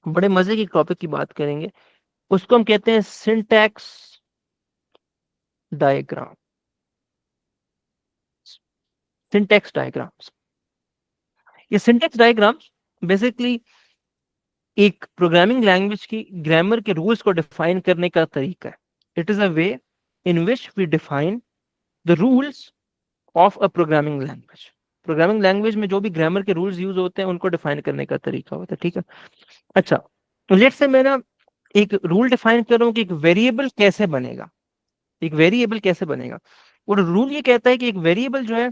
बड़े मजे की टॉपिक की बात करेंगे, उसको हम कहते हैं सिंटैक्स डायग्राम। सिंटैक्स डायग्राम्स, ये सिंटैक्स डायग्राम बेसिकली एक प्रोग्रामिंग लैंग्वेज की ग्रामर के रूल्स को डिफाइन करने का तरीका है। It is a way in which we define the rules of a programming language. Programming language में जो भी ग्रामर के रूल्स यूज होते हैं उनको डिफाइन करने का तरीका होता है, ठीक है। अच्छा, तो लेट्स से मैं ना एक रूल डिफाइन कर रहा हूँ कि एक वेरिएबल कैसे बनेगा। एक वेरिएबल कैसे बनेगा, और रूल ये कहता है कि एक वेरिएबल जो है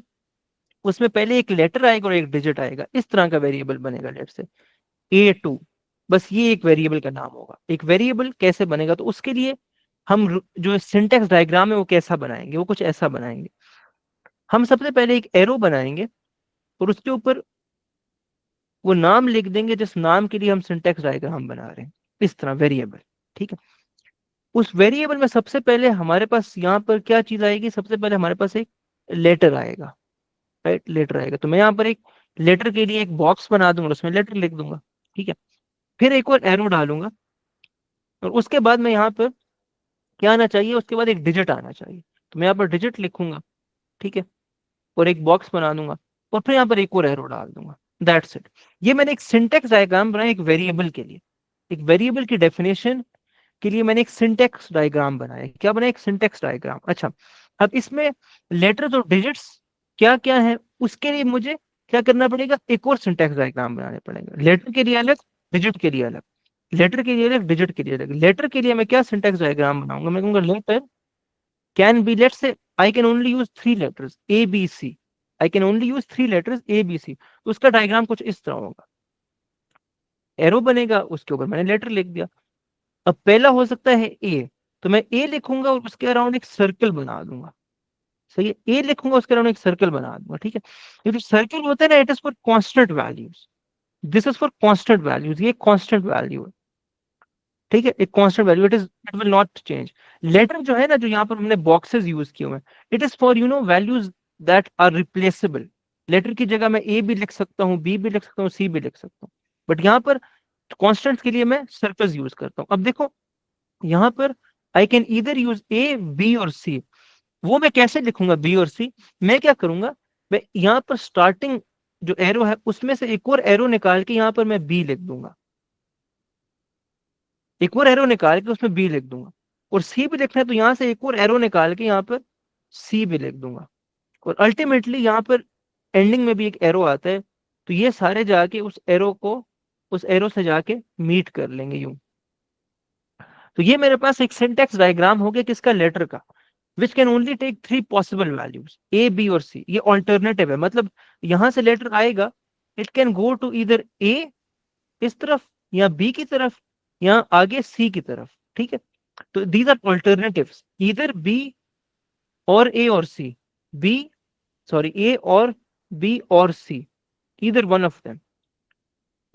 उसमें पहले एक लेटर आएगा और एक डिजिट आएगा, इस तरह का वेरिएबल बनेगा। लेट्स से A2, बस ये एक वेरिएबल का नाम होगा। एक वेरिएबल कैसे बनेगा, तो उसके लिए हम जो सिंटैक्स डायग्राम है वो कैसा बनाएंगे, वो कुछ ऐसा बनाएंगे। हम सबसे पहले एक एरो बनाएंगे और उसके ऊपर वो नाम लिख देंगे जिस नाम के लिए हम सिंटैक्स डायग्राम बना रहे हैं, इस तरह वेरिएबल, ठीक है। उस वेरिएबल में सबसे पहले हमारे पास यहाँ पर क्या चीज आएगी, सबसे पहले हमारे पास एक लेटर आएगा, राइट। लेटर आएगा तो मैं यहाँ पर एक लेटर के लिए एक बॉक्स बना दूंगा, उसमें लेटर लिख दूंगा, ठीक है। फिर एक और एरो डालूंगा और उसके बाद मैं यहाँ पर क्या आना चाहिए, उसके बाद एक डिजिट आना चाहिए, तो मैं यहाँ पर डिजिट लिखूंगा, ठीक है, और एक बॉक्स बना दूंगा और फिर यहाँ पर एक और एरो डाल दूंगा। That's it. ये मैंने एक सिंटेक्स डायग्राम बनाया एक वेरिएबल के लिए। एक वेरिएबल की डेफिनेशन के लिए मैंने एक सिंटेक्स डायग्राम बनाया। क्या बनाया, एक सिंटेक्स डायग्राम। अच्छा, अब इसमें लेटर्स और डिजिट्स क्या क्या है, उसके लिए मुझे क्या करना पड़ेगा, एक और सिंटेक्स डायग्राम बनाने पड़ेगा। लेटर के लिए अलग, डिजिट के लिए अलग। लेटर के लिए अलग, डिजिट के लिए अलग। लेटर के लिए मैं क्या सिंटेक्स डायग्राम बनाऊंगा, मैं कहूंगा letter can be, let's say I can only use three letters A B C. I can only use three letters A B C. तो उसका डायग्राम कुछ इस तरह होगा। एरो बनेगा, उसके ऊपर मैंने लेटर लिख दिया। अब पहला हो सकता है ए, तो मैं ए लिखूंगा और उसके अराउंड एक सर्कल बना दूंगा। सही है, ए लिखूंगा उसके अराउंड एक सर्कल बना दूंगा, ठीक है। ये जो सर्कल होता है ना, it is for constant values. This is for constant values, ये कांस्टेंट वैल्यू है, ठीक है। एक constant value, it will not change. Letter जो है ना, जो यहाँ पर हमने बॉक्सेस यूज किए हुए हैं, it is for values that are replaceable. Letter की जगह मैं ए भी लिख सकता हूँ, बी भी लिख सकता हूँ, सी भी लिख सकता हूँ, बट यहाँ पर कॉन्स्टेंट्स के लिए मैं सर्कल्स यूज करता हूँ। अब देखो यहाँ पर I can either use A B और सी। वो मैं कैसे लिखूंगा बी और सी, मैं क्या करूंगा, मैं यहाँ पर स्टार्टिंग जो एरो है उसमें से एक और एरो निकाल के यहाँ पर मैं बी लिख दूंगा। एक और एरो निकाल के उसमें बी लिख दूंगा। और सी भी लिखना है तो यहाँ से एक और एरो निकाल के यहाँ पर सी भी लिख दूंगा। और अल्टीमेटली यहाँ पर एंडिंग में भी एक एरो आता है, तो ये सारे जाके उस एरो से जाके मीट कर लेंगे यूं। तो ये मेरे पास एक सिंटेक्स डायग्राम हो गया किसका, लेटर का, which can only take three possible values A B और सी। ये ऑल्टरनेटिव है, मतलब यहां से लेटर आएगा, इट कैन गो टू इधर ए इस तरफ, या बी की तरफ, या आगे सी की तरफ, ठीक है। तो दीज आर ऑल्टरनेटिव्स, इधर बी और ए और सी, बी, सॉरी, ए और बी और सी, इधर वन ऑफ देम।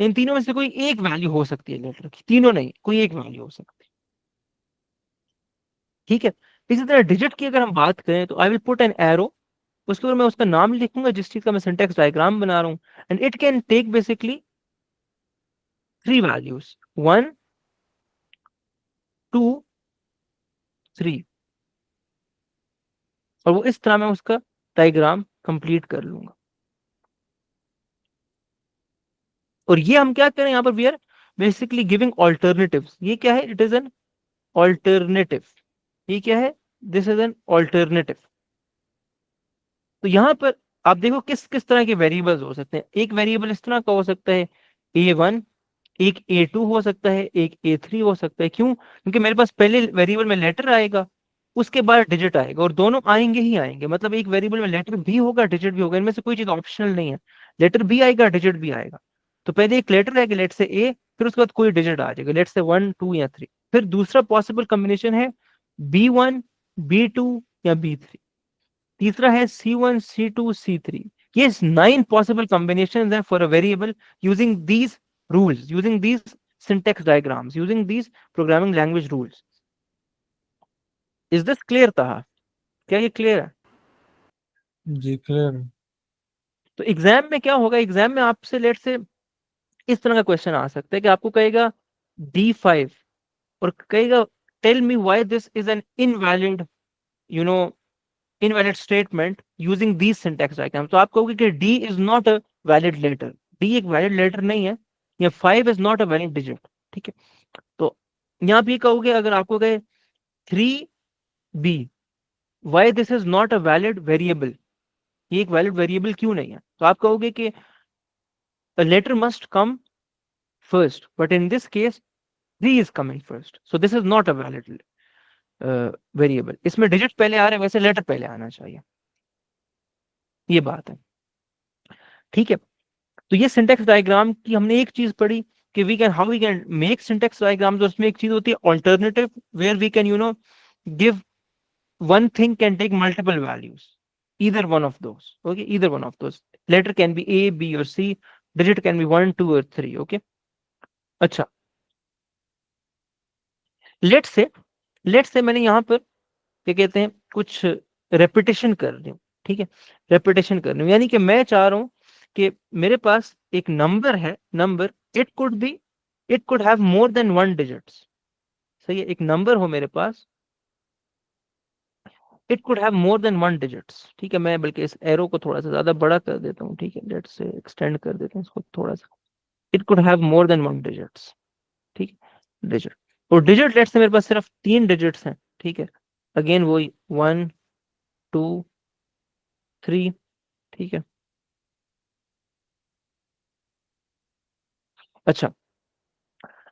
इन तीनों में से कोई एक वैल्यू हो सकती है लेटर की, तीनों नहीं, कोई एक वैल्यू हो सकती है, ठीक है। इसी तरह डिजिट की अगर हम बात करें तो I will put an arrow, उसके ऊपर मैं उसका नाम लिखूंगा जिस चीज का मैं सिंटेक्स डायग्राम बना रहा हूँ, and it can take basically three values, one, two, three. और वो इस तरह मैं उसका डायग्राम कंप्लीट कर लूंगा। और ये हम क्या करें यहाँ पर, we are basically giving alternatives. ये क्या है, इट इज एन ऑल्टरनेटिव। ये क्या है, दिस इज एन ऑल्टरनेटिव। तो यहाँ पर आप देखो किस किस तरह के वेरिएबल्स हो सकते हैं। एक वेरिएबल इस तरह का हो सकता है A1, एक A2 हो सकता है, एक A3 हो सकता है। क्यों, क्योंकि मेरे पास पहले वेरिएबल में लेटर आएगा, उसके बाद डिजिट आएगा, और दोनों आएंगे ही आएंगे। मतलब एक वेरिएबल में लेटर भी होगा, डिजिट भी होगा, इनमें से कोई चीज ऑप्शनल नहीं है। लेटर भी आएगा, डिजिट भी आएगा। तो पहले एक लेटर आएगा, लेट से ए, फिर उसके बाद कोई डिजिट आ जाएगा, लेट से 1 2 या 3। फिर दूसरा पॉसिबल कॉम्बिनेशन है B1, B2 या B3। तीसरा है C1, C2, C3। ये 9 पॉसिबल कॉम्बिनेशन है for a variable using these rules, using these syntax diagrams, using these programming language rules. Is this clear था, क्या ये क्लियर है? जी क्लियर है। तो एग्जाम में क्या होगा, एग्जाम में आपसे लेट से इस तरह का क्वेश्चन आ सकता है कि आपको कहेगा D5 और कहेगा tell me why this is an invalid you know invalid statement using these syntax diagram. तो आप कहोगे कि D is not a valid letter, D एक वैलिड लेटर नहीं है, या 5 is not a valid digit. ठीक है, तो यहाँ पे कहोगे अगर आपको कहे 3B why this is not a valid variable, ये एक वैलिड वेरिएबल क्यों नहीं है, तो आप कहोगे कि a letter must come first, but in this case 3 is coming first, so this is not a valid variable. इसमें डिजिट पहले आ रहे हैं, वैसे लेटर पहले आना चाहिए, ये बात है। ठीक है, तो ये सिंटेक्स डायग्राम की हमने एक चीज पढ़ी कि we can how we can make syntax diagram. उसमें एक चीज होती है alternative, where we can give one thing can take multiple values, either one of those, okay, either one of those letter can be A, B or C, digit can be 1, 2 or 3, okay। अच्छा, let's say मैंने यहाँ पर क्या कहते हैं कुछ repetition कर रही हूँ। ठीक है, रेपिटेशन कर रही हूँ, यानी कि मैं चाह रहा हूँ कि मेरे पास एक नंबर है, number it could have more than 1 digits. सही है, एक नंबर हो मेरे पास, it could have more than 1 digits. ठीक है, मैं बल्कि इस एरो को थोड़ा सा ज्यादा बड़ा कर देता हूँ। ठीक है, लेट्स से एक्सटेंड कर देते हैं इसको थोड़ा सा। It could have more than 1 digits. ठीक है, डिजिट, और डिजिट लेट्स से मेरे पास सिर्फ 3 डिजिट्स हैं। ठीक है, अगेन वही 1, 2, 3। ठीक है, अच्छा,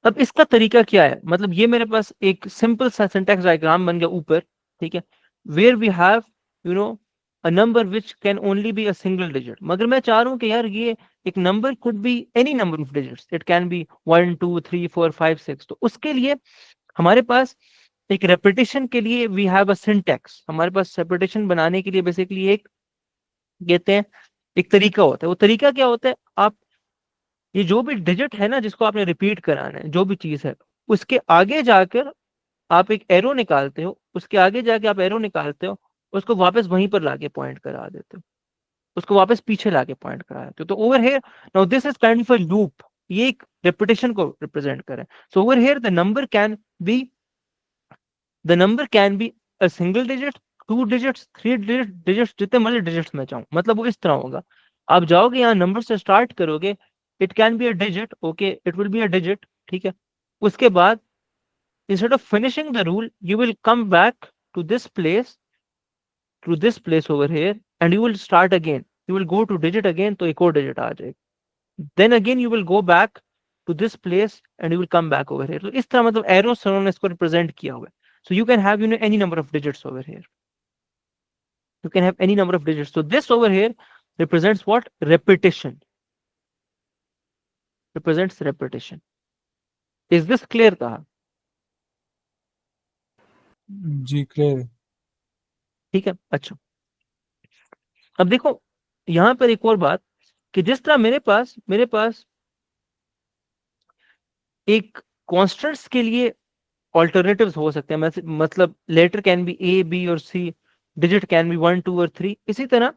अब इसका तरीका क्या है, मतलब ये मेरे पास एक सिंपल सा सिंटैक्स डायग्राम बन गया ऊपर। ठीक है, where we have you know a number which can only be a single digit, मगर मैं चाह रहा हूं कि यार ये एक number could be any number of digits, it can be 1, 2, 3, 4, 5, 6। तो उसके लिए हमारे पास एक रेपिटेशन के लिए वी हैव अ सिंटैक्स, हमारे पास रेपिटेशन बनाने के लिए बेसिकली एक कहते हैं एक तरीका होता है। वो तरीका क्या होता है, आप ये जो भी डिजिट है ना जिसको आपने रिपीट कराना है, जो भी चीज है, उसके आगे जाकर आप एक एरो निकालते हो, उसके आगे जाके आप एरो निकालते हो, उसको वापस वहीं पर लाके पॉइंट करा देते हो, उसको वापस पीछे लाके पॉइंट करा देते हो। तो over here now this is kind of a loop, ये एक रेपिटेशन को रिप्रेजेंट करे। So over here be the number can be a single digit, 2 digits, 3 digits, जितने मर्जी डिजिट्स में चाहूं, मतलब वो इस तरह होगा। आप जाओगे यहाँ नंबर से स्टार्ट करोगे, it can be a digit, okay, it will be a digit. ठीक है, उसके बाद instead of finishing the rule you will come back to this place, to this place over here, and you will start again, you will go to digit again, तो एक और digit आ जाएगा, then again you will go back to this place and you will come back over here। तो इस तरह मतलब arrow से उन्होंने इसको रिप्रेजेंट किया हुआ है। so you can have any number of digits over here, you can have any number of digits, so this over here represents what, repetition, represents repetition। is this clear कहा? जी clear. ठीक है, अच्छा, अब देखो यहां पर एक और बात कि जिस तरह मेरे पास एक कॉन्स्टेंट्स के लिए ऑल्टरनेटिव्स हो सकते हैं, मतलब letter can be A, B और सी, डिजिट कैन बी 1, 2 और 3। इसी तरह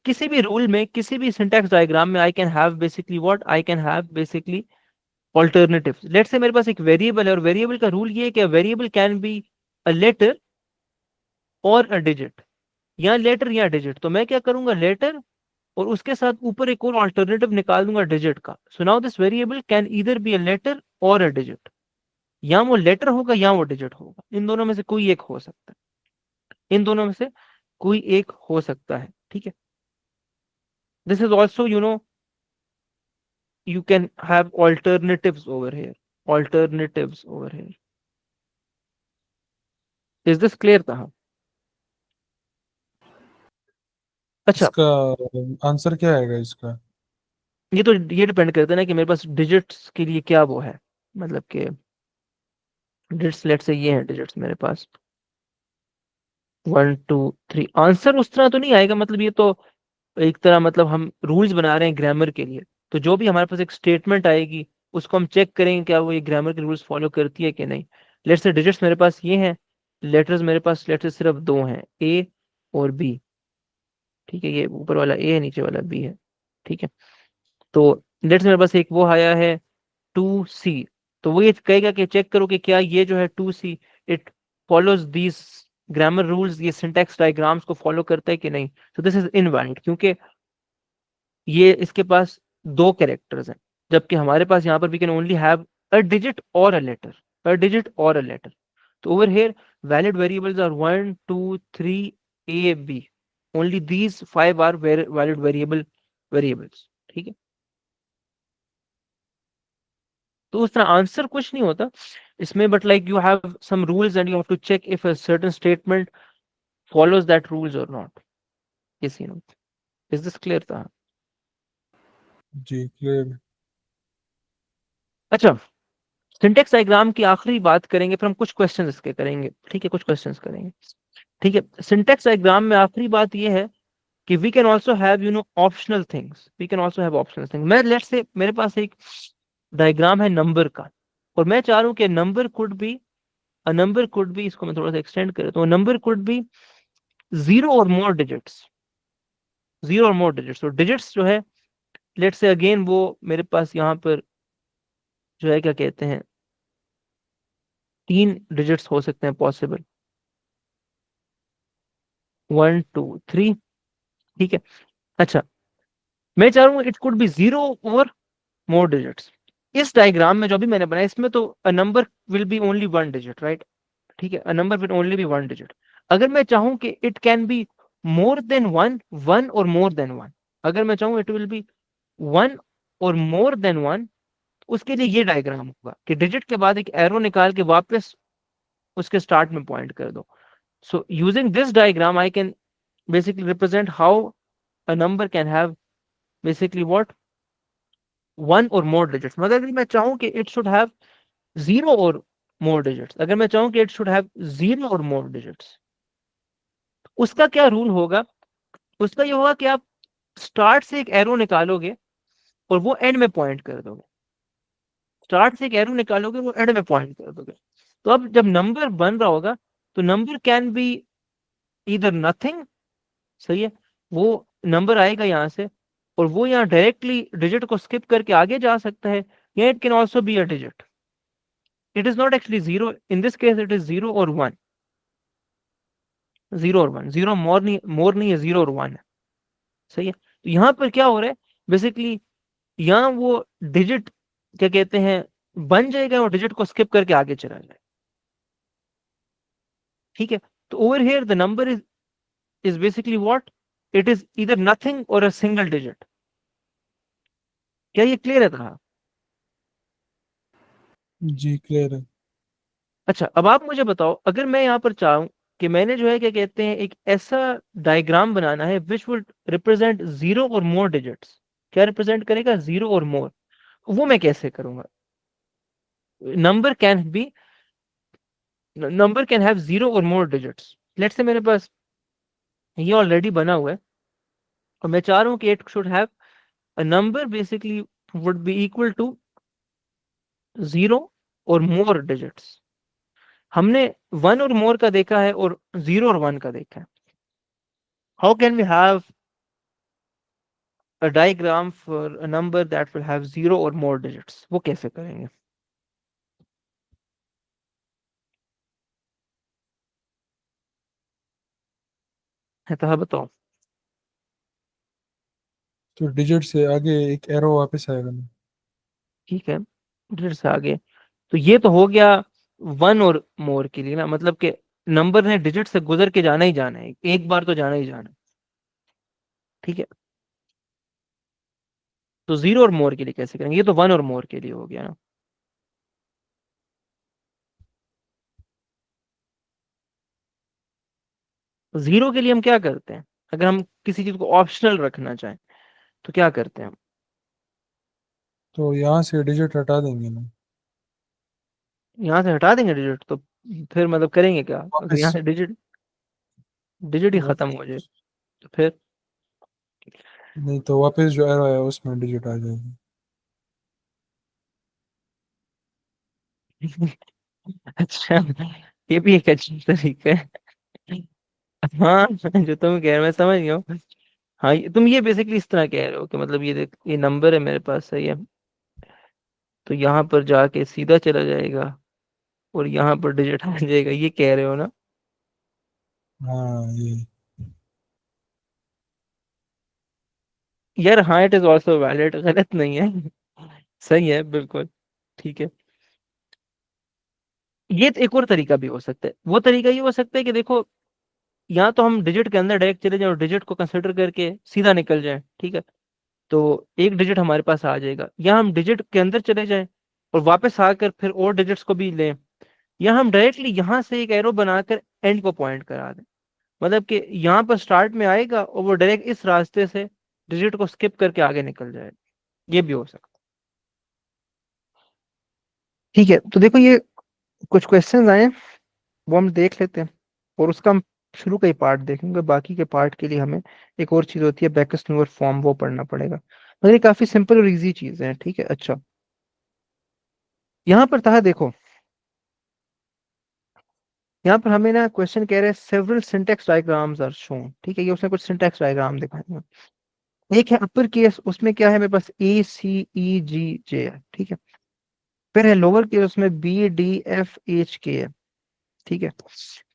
किसी भी रूल में, किसी भी सिंटैक्स डायग्राम में I can have basically what, I can have basically alternatives. Let's say मेरे पास एक वेरिएबल है और वेरिएबल का रूल ये है कि variable can be a letter और अ डिजिट, या लेटर या डिजिट। तो मैं क्या करूंगा, लेटर और उसके साथ ऊपर एक और ऑल्टरनेटिव निकाल दूंगा डिजिट का। So now this variable can either be a letter और अ डिजिट, या वो लेटर होगा या वो डिजिट होगा, इन दोनों में से कोई एक हो सकता है, इन दोनों में से कोई एक हो सकता है। ठीक है, this is also you can have alternatives over here, alternatives over here। is this clear था? अच्छा, इसका आंसर क्या आएगा इसका? ये डिपेंड करता है ना कि मेरे पास डिजिट्स के लिए क्या वो है, मतलब कि डिजिट्स लेट से ये हैं डिजिट्स मेरे पास 1, 2, 3। आंसर उस तरह तो नहीं आएगा, मतलब ये तो एक तरह मतलब हम रूल्स बना रहे हैं ग्रामर के लिए। तो जो भी हमारे पास एक स्टेटमेंट आएगी उसको हम चेक करेंगे क्या वो ये ग्रामर के रूल्स फॉलो करती है कि नहीं। लेट्स से डिजिट्स मेरे पास ये हैं, लेटर्स मेरे पास लेट्स से सिर्फ दो हैं, ए और बी। ठीक है, ये ऊपर वाला ए है, नीचे वाला बी है। ठीक है, तो लेट्स मेरे पास एक वो आया है 2C, तो वो ये कहेगा कि चेक करो कि क्या ये जो है 2C it follows these grammar rules, ये सिंटैक्स डायग्राम्स को फॉलो करता है कि नहीं। तो दिस इज इनवैलिड, क्योंकि ये इसके पास दो कैरेक्टर्स हैं, जबकि हमारे पास यहाँ पर we can only have a digit और अ लेटर, अ डिजिट और अ लेटर। तो over here valid variables are 1 2 3 a b, only these 5 are valid variables। ठीक है, तो उस तरह आंसर कुछ नहीं होता इसमें, but like you have some rules and you have to check if a certain statement follows that rules or not। ये सीन होता है। इज दिस क्लियर था? जी क्लियर। अच्छा, सिंटेक्स डायग्राम की आखिरी बात करेंगे, फिर हम कुछ क्वेश्चंस इसके करेंगे। ठीक है, कुछ क्वेश्चंस करेंगे। ठीक है, सिंटेक्स डायग्राम में आखिरी बात ये है कि we can also have optional things, we can also have optional things. मैं लेट्स से मेरे पास एक डायग्राम है नंबर का, और मैं चाह रहा हूँ कि number could B, a number could B, इसको मैं थोड़ा सा एक्सटेंड कर देता हूँ, नंबर कुड बी जीरो और मोर डिजिट्स, जीरो और मोर डिजिट्स। तो डिजिट्स जो है लेट्स से अगेन वो मेरे पास यहाँ पर जो है क्या कहते हैं, 3 डिजिट्स हो सकते हैं पॉसिबल, 1 2 3। ठीक है, अच्छा, मैं चाह रहा हूँ इट कुड बी जीरो और मोर डिजिट्स। इस डायग्राम में जो भी मैंने बनाया इसमें तो a number will be only 1 digit, right? ठीक है, a number will only be 1 digit. अगर मैं चाहूं कि it can be more than one, one और मोर देन वन, अगर मैं चाहूं इट विल बी वन और मोर देन वन, उसके लिए ये डायग्राम होगा कि डिजिट के बाद एक एरो निकाल के वापस उसके स्टार्ट में पॉइंट कर दो। So using this diagram I can basically represent how a number can have basically what, one or more digits। मगर अगर मैं चाहूं कि it should have zero और more digits, अगर मैं चाहूं कि it should have zero और more digits, उसका क्या रूल होगा? उसका ये होगा कि आप स्टार्ट से एक एरो निकालोगे और वो एंड में पॉइंट कर दोगे, स्टार्ट से एक एरो निकालोगे वो एंड में पॉइंट कर दोगे। तो अब जब नंबर बन रहा होगा तो नंबर कैन बी इधर नथिंग, सही है, वो नंबर आएगा यहाँ से और वो यहाँ डायरेक्टली डिजिट को स्किप करके आगे जा सकता है, या it can also be a digit. It is not actually zero, in this case it is zero और वन, जीरो और वन, जीरो मोर नहीं है, जीरो और वन है। सही है, तो यहाँ पर क्या हो रहा है बेसिकली, यहाँ वो डिजिट क्या कहते हैं बन जाएगा और डिजिट को स्किप करके आगे चला जाए। ठीक है, तो over here the number is basically what, it is इधर नथिंग और अ सिंगल डिजिट। क्या ये क्लियर है था? जी क्लियर है। अच्छा, अब आप मुझे बताओ, अगर मैं यहाँ पर चाहूँ कि मैंने जो है क्या कहते हैं एक ऐसा डायग्राम बनाना है विच वुड रिप्रेजेंट जीरो और मोर डिजिट्स, क्या रिप्रेजेंट करेगा जीरो और मोर, वो मैं कैसे करूंगा? Number can be, number can have zero और मोर डिजिट्स। लेट्स से मेरे पास ये ऑलरेडी बना हुआ है और मैं चाह रहा हूँ कि it should have a number basically would be equal to zero और मोर डिजिट्स। हमने वन और मोर का देखा है और जीरो और वन का देखा है। How can we have a diagram for a number that will have zero or more digits, वो कैसे करेंगे? है तो हाँ बताओ। तो डिजिट से आगे एक एरो वापस आएगा ना। ठीक है, डिजिट से आगे, तो ये तो हो गया वन और मोर के लिए ना, मतलब कि नंबर ने डिजिट से गुजर के जाना ही जाना है, एक बार तो जाना ही जाना है। ठीक है, तो जीरो और मोर के लिए कैसे करेंगे? ये तो वन और मोर के लिए हो गया ना। तो जीरो के लिए हम क्या करते हैं, अगर हम किसी चीज को ऑप्शनल रखना चाहें तो क्या करते हैं हम? तो यहाँ से डिजिट हटा देंगे ना। यहाँ से हटा देंगे डिजिट, तो फिर मतलब करेंगे क्या अगर यहाँ वापस से डिजिट, डिजिट ही खत्म हो जाए वापस तो फिर? नहीं, तो वापस जो एरो है उसमें डिजिट आ जाएगी। अच्छा, ये भी एक अच्छा तरीका है। हाँ, जो तुम कह रहे हो मैं समझ गया हूँ। हाँ, तुम ये बेसिकली इस तरह कह रहे हो कि मतलब ये देख, ये नंबर है मेरे पास, सही है, तो यहाँ पर जाके सीधा चला जाएगा और यहाँ पर डिजिट आ जाएगा, ये कह रहे हो ना? हाँ ये यार हाँ, इट इज ऑल्सो वैलिड, गलत नहीं है। सही है बिल्कुल। ठीक है। ये तो एक और तरीका भी हो सकता है। वो तरीका ये हो सकता है कि देखो, यहाँ तो हम डिजिट के अंदर डायरेक्ट चले जाए और डिजिट को कंसिडर करके सीधा निकल जाए, ठीक है। तो एक डिजिट हमारे पास आ जाएगा, या हम डिजिट के अंदर चले जाएं और वापस आकर फिर और डिजिट्स को भी लें, या हम डायरेक्टली यहाँ से एक एरो बनाकर एंड को पॉइंट करा दें। मतलब कि यहाँ पर स्टार्ट में आएगा और वो डायरेक्ट इस रास्ते से डिजिट को स्किप करके आगे निकल जाएगा। ये भी हो सकता है। ठीक है, तो देखो ये कुछ क्वेश्चंस आए हैं, वो हम देख लेते हैं, और उसका हम शुरू का ही पार्ट देखेंगे। बाकी के पार्ट के लिए हमें एक और चीज होती है, बैकस न्यूअर फॉर्म, वो पढ़ना पड़ेगा। मगर ये काफी सिंपल और इजी चीजें हैं, ठीक है। अच्छा, यहाँ पर था देखो, यहाँ पर हमें ना क्वेश्चन कह रहे हैं several syntax diagrams are shown, ठीक है। ये उसने कुछ सिंटेक्स डायग्राम दिखाए हैं। एक है अपर केस, उसमें क्या है, मेरे पास ACEGJ है, ठीक है। फिर है लोअर केस, उसमें BDFHK है, ठीक है।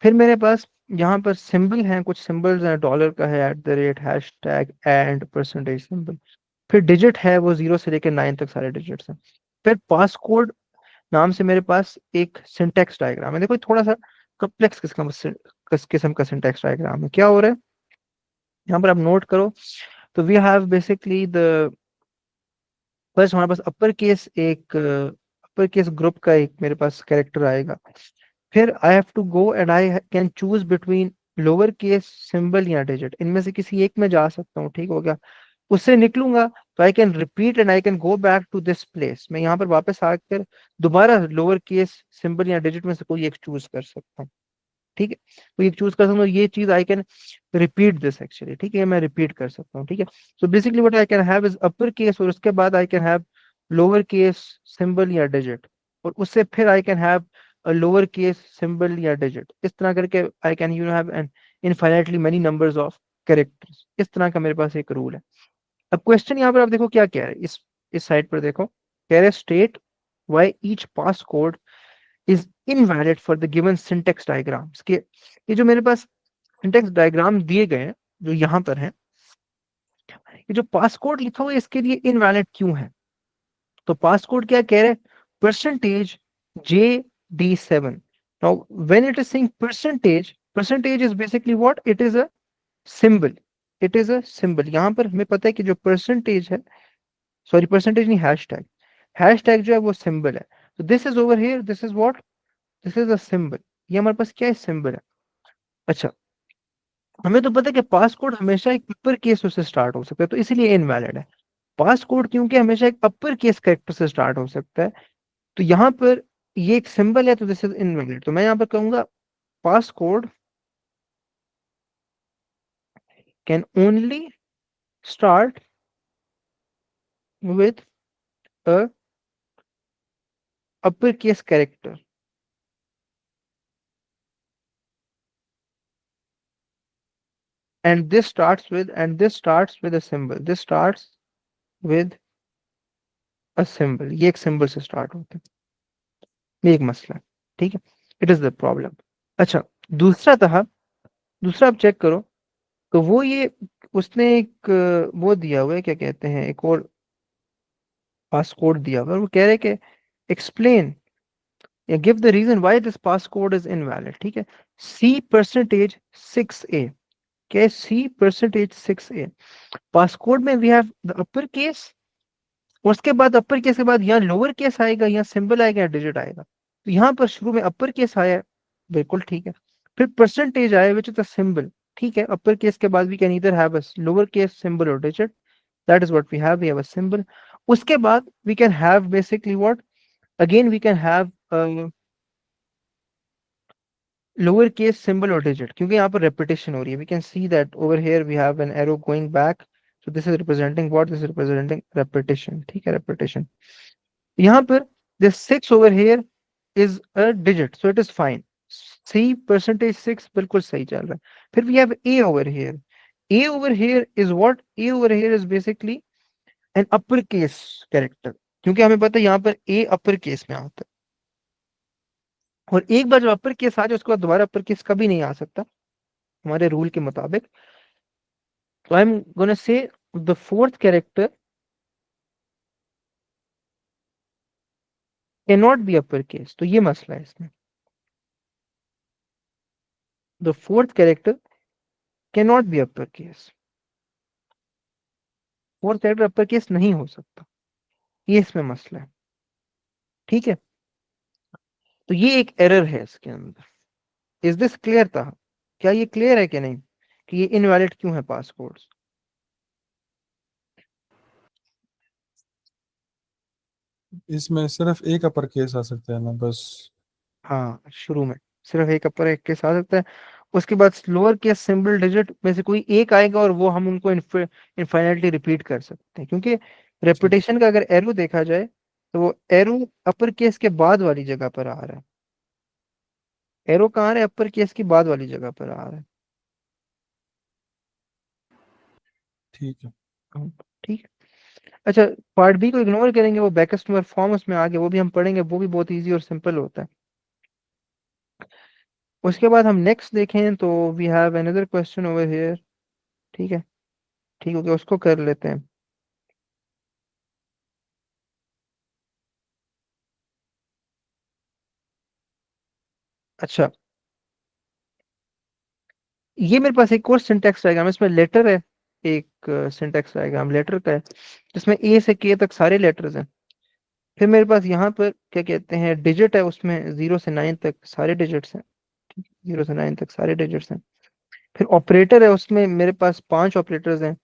फिर मेरे पास यहाँ पर सिंबल हैं, कुछ सिंबल्स हैं, डॉलर का है, @ हैशटैग एंड परसेंटेज सिंबल। फिर डिजिट है, वो 0 से लेकर 9 तक सारे डिजिट्स हैं। फिर पास कोड नाम से मेरे पास एक सिंटेक्स डायग्राम है। देखो ये थोड़ा सा कॉम्प्लेक्स किस्म का सिंटेक्स डायग्राम है। क्या हो रहा है यहाँ पर, आप नोट करो। तो we have basically the first, हमारे पास अपर केस ग्रुप का एक मेरे पास कैरेक्टर आएगा। फिर I have to go and I can choose between lower case symbol या डिजिट, इनमें से किसी एक में जा सकता हूँ, ठीक हो गया। उससे निकलूंगा तो I can repeat and I can go back to this place, मैं यहाँ पर वापस आकर दोबारा लोअर केस सिंबल या डिजिट में से कोई एक चूज कर सकता हूँ, ठीक है। तो ये चूज कर सकता हूँ, ये चीज आई कैन रिपीट दिस एक्चुअली, ठीक है, मैं रिपीट कर सकता हूँ, ठीक है। So basically what I can have is upper case, और उसके बाद I can have lower case symbol या डिजिट, और उससे फिर I can have a lower case symbol या डिजिट। इस तरह करके I can have an infinitely many numbers of characters. इस तरह का मेरे पास एक रूल है। अब क्वेश्चन यहाँ पर आप देखो क्या कह रहे हैं, इस साइड पर देखो, कह रहे state why each pass code is invalid for the given syntax diagrams के। ये जो मेरे पास सिंटेक्स डायग्राम दिए गए हैं, जो यहाँ पर हैं, ये जो पास कोड लिखा हुआ है इसके लिए इनवैलिड क्यों है? तो पास कोड क्या कह रहे हैं, %JD7। Now when it is saying percentage is basically what, it is a symbol, it is a symbol. यहाँ पर हमें पता है कि जो परसेंटेज है, सॉरी परसेंटेज नहीं, हैशटैग, हैशटैग जो है वो सिंबल है। तो this is over here, this is what, this is a symbol. ये हमारे पास क्या है, सिंबल है। अच्छा, हमें तो पता है कि पास कोड हमेशा एक अपर केस से स्टार्ट हो सकता है, तो इसलिए इनवैलिड है। पास कोड क्योंकि हमेशा एक अपर केस कैरेक्टर से स्टार्ट हो सकता है, तो यहाँ पर ये एक सिंबल है, तो दिस इज इनवैलिड। तो मैं यहाँ पर कहूंगा pass code can only start with a upper case character, and this starts with a symbol, this starts with a symbol। ये एक सिंबल से स्टार्ट होता है, ये एक मसला है, ठीक है। It is the problem. अच्छा, दूसरा था, दूसरा आप चेक करो, तो वो ये उसने एक वो दिया हुआ है, क्या कहते हैं, एक और पास कोड दिया हुआ है, और वो कह रहे हैं कि एक्सप्लेन या give the reason why this pass code is invalid, ठीक है। C%6A, क्या है, C%6A। पास कोड में we have the upper case, उसके बाद अपर केस के बाद यहाँ लोअर केस आएगा, यहाँ सिंबल आएगा या डिजिट आएगा। तो यहाँ पर शुरू में अपर केस आया है, बिल्कुल ठीक है। फिर परसेंटेज आया विच इज द सिंबल, ठीक है। अपर केस के बाद we can either have a lower case symbol और digit, that is what we have a symbol. उसके बाद we can have basically what, again we can have lower case symbol और digit, क्योंकि यहाँ पर रेपिटेशन हो रही है। We can see that over here we have an arrow going back, so this is representing what, this is representing repetition, ठीक है, repetition. यहाँ पर this 6 over here is a digit, so it is fine। C%6 बिल्कुल सही चल रहा है। फिर we have A over here, A over here is what, A over here is basically an uppercase character, क्योंकि हमें पता है यहाँ पर ए अपर केस में आता है, और एक बार जब अपर केस आ जाए उसके बाद दोबारा अपर केस कभी नहीं आ सकता हमारे रूल के मुताबिक। तो I am gonna say the fourth character can not be upper case, तो ये मसला है इसमें। The fourth character can not be upper case, fourth character upper case नहीं हो सकता, ये इसमें मसला है। ठीक है, तो ये एक एरर है इसके अंदर। इज दिस क्लियर था? क्या ये क्लियर है कि नहीं कि ये इनवैलिड क्यों है पासपोर्ट्स? इसमें सिर्फ एक अपर केस आ सकता है ना बस। हाँ, शुरू में सिर्फ एक अपर एक केस आ सकता है, उसके बाद लोअर केस सिंबल डिजिट में से कोई एक आएगा, और वो हम उनको इनफाइनाइटली रिपीट कर सकते हैं, क्योंकि रेपुटेशन का अगर एरो देखा जाए तो वो एरो अपर केस के बाद वाली जगह पर आ रहा है। एरो कहाँ आ रहा है? अपर केस की बाद वाली जगह पर आ रहा है। ठीक है। हाँ, ठीक है। अच्छा, पार्ट बी को इग्नोर करेंगे, वो बैक कस्टमर फॉर्म उसमें आगे वो भी हम पढ़ेंगे, वो भी बहुत इजी और सिंपल होता है। उसके बाद हम नेक्स्ट देखें तो we have another question over here. ठीक है, ठीक हो गया, उसको कर लेते हैं। अच्छा, ये मेरे पास एक और सिंटेक्स डायग्राम, इसमें लेटर है, एक सिंटेक्स डायग्राम लेटर का है, जिसमें ए से के तक सारे लेटर्स हैं। फिर मेरे पास यहाँ पर क्या कहते हैं डिजिट है, उसमें 0 से 9 तक सारे डिजिट्स हैं। 0 से 9 तक सारे डिजिट्स हैं। फिर ऑपरेटर है, उसमें मेरे पास 5 ऑपरेटर्स हैं,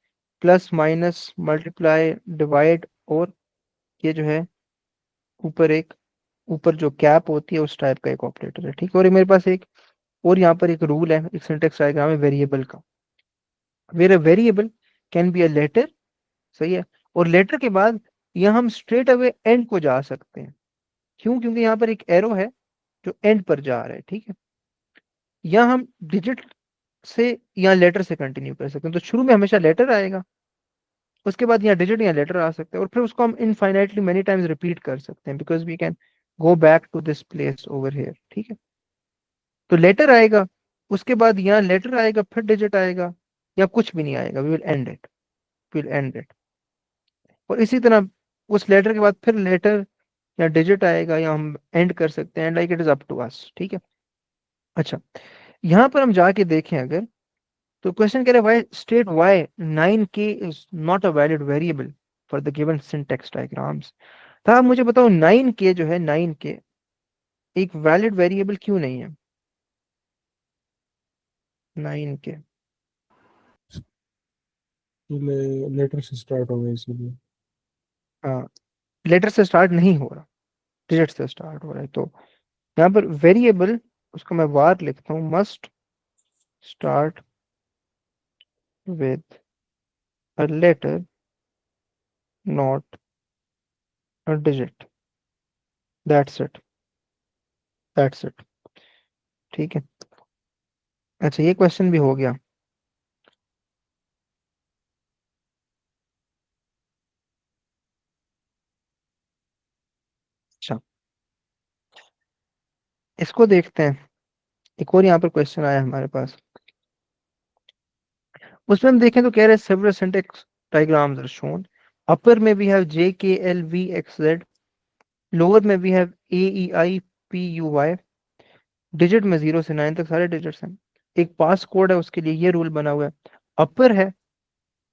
प्लस माइनस मल्टीप्लाई डिवाइड, और ये जो है ऊपर एक, ऊपर जो कैप होती है उस टाइप का एक ऑपरेटर है। ठीक है, और ये मेरे पास एक और यहाँ पर एक रूल है, एक सिंटेक्स डायग्राम है वेरिएबल का, where a variable can be a letter. सही है, और लेटर के बाद यहाँ हम स्ट्रेट अवे एंड को जा सकते हैं। क्यों? क्योंकि यहाँ पर एक एरो है जो एंड पर जा रहा है। ठीक है, यहाँ हम डिजिट से या लेटर से कंटिन्यू कर सकते हैं, तो शुरू में हमेशा लेटर आएगा, उसके बाद यहाँ डिजिट या लेटर आ सकते हैं, और फिर उसको हम इनफाइनाइटली मेनी टाइम्स रिपीट कर सकते हैं, because we can go back to this place over here. ठीक है, तो लेटर आएगा, उसके बाद यहाँ लेटर आएगा, फिर डिजिट आएगा, या कुछ भी नहीं आएगा, we will end it, will end it. और इसी तरह उस लेटर के बाद फिर लेटर या डिजिट आएगा, या हम एंड कर सकते हैं, like it is up to us. ठीक है, अच्छा, यहाँ पर हम जाके देखें अगर, तो क्वेश्चन कह रहा है why state why 9k is not a valid variable for the given syntax diagrams. तो आप मुझे बताओ 9k जो है, 9k एक वैलिड वेरिएबल क्यों नहीं है? 9k, लेटर से स्टार्ट हो गया इसीलिए। हाँ, लेटर से स्टार्ट नहीं हो रहा, डिजिट से स्टार्ट हो रहा है, तो यहाँ पर वेरिएबल, उसको मैं वार लिखता हूँ, must start with a letter not a digit, that's it, that's it. ठीक है, अच्छा, ये क्वेश्चन भी हो गया। अच्छा, इसको देखते हैं, एक और यहाँ पर क्वेश्चन आया हमारे पास, उसमें हम देखें तो कह रहे हैं several syntax diagrams are shown, upper में we have J K L V X Z, lower में we have A E I P U Y, digit में 0 से 9 तक सारे डिजिट्स हैं, एक पास कोड है उसके लिए ये रूल बना हुआ है, अपर है,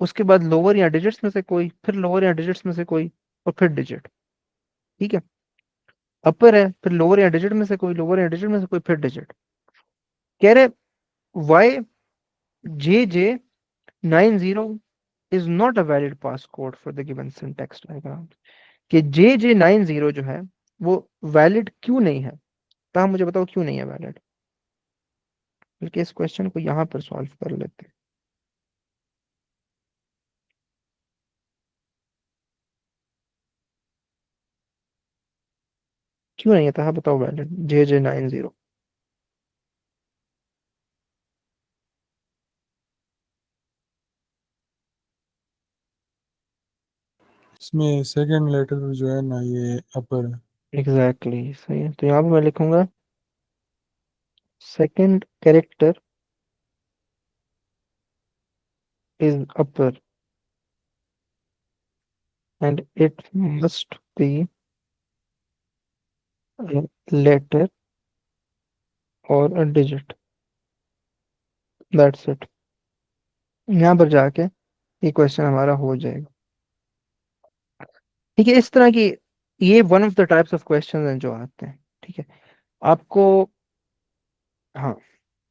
उसके बाद लोअर या डिजिट्स में से कोई, फिर लोअर या डिजिट्स में से कोई, और फिर डिजिट। ठीक है, अपर है, फिर लोअर या डिजिट में से कोई, लोअर या डिजिट में से कोई, फिर डिजिट। कह रहे why J J 90 is not a valid passcode for the given syntax diagram, कि जे जे 90 जो है वो वैलिड क्यों नहीं है? तो आप मुझे बताओ क्यों नहीं है वैलिड, बल्कि इस क्वेश्चन को यहाँ पर सॉल्व कर लेते हैं। क्यों नहीं है? तो हाँ बताओ वैलिड जे जे 90। इसमें सेकंड लेटर जो है ना ये अपर है। एग्जैक्टली सही है, तो यहाँ पे मैं लिखूंगा second character is upper and it must be letter और अ डिजिट, दैट्स इट। यहाँ पर जाके ये क्वेश्चन हमारा हो जाएगा। ठीक है, इस तरह की ये one of the types of question हैं जो आते हैं। ठीक है, आपको, हाँ,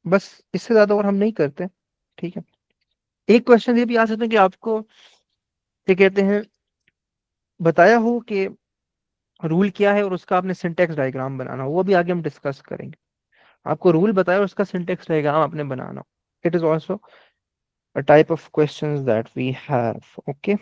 बस इससे ज्यादा और हम नहीं करते। ठीक है, एक क्वेश्चन ये भी आ सकता है कि आपको क्या कहते हैं बताया हो कि रूल क्या है और उसका आपने सिंटेक्स डायग्राम बनाना हो, वो भी आगे हम डिस्कस करेंगे। आपको रूल बताया और उसका सिंटेक्स डायग्राम आपने बनाना हो, it is also a type of questions that we have. Okay.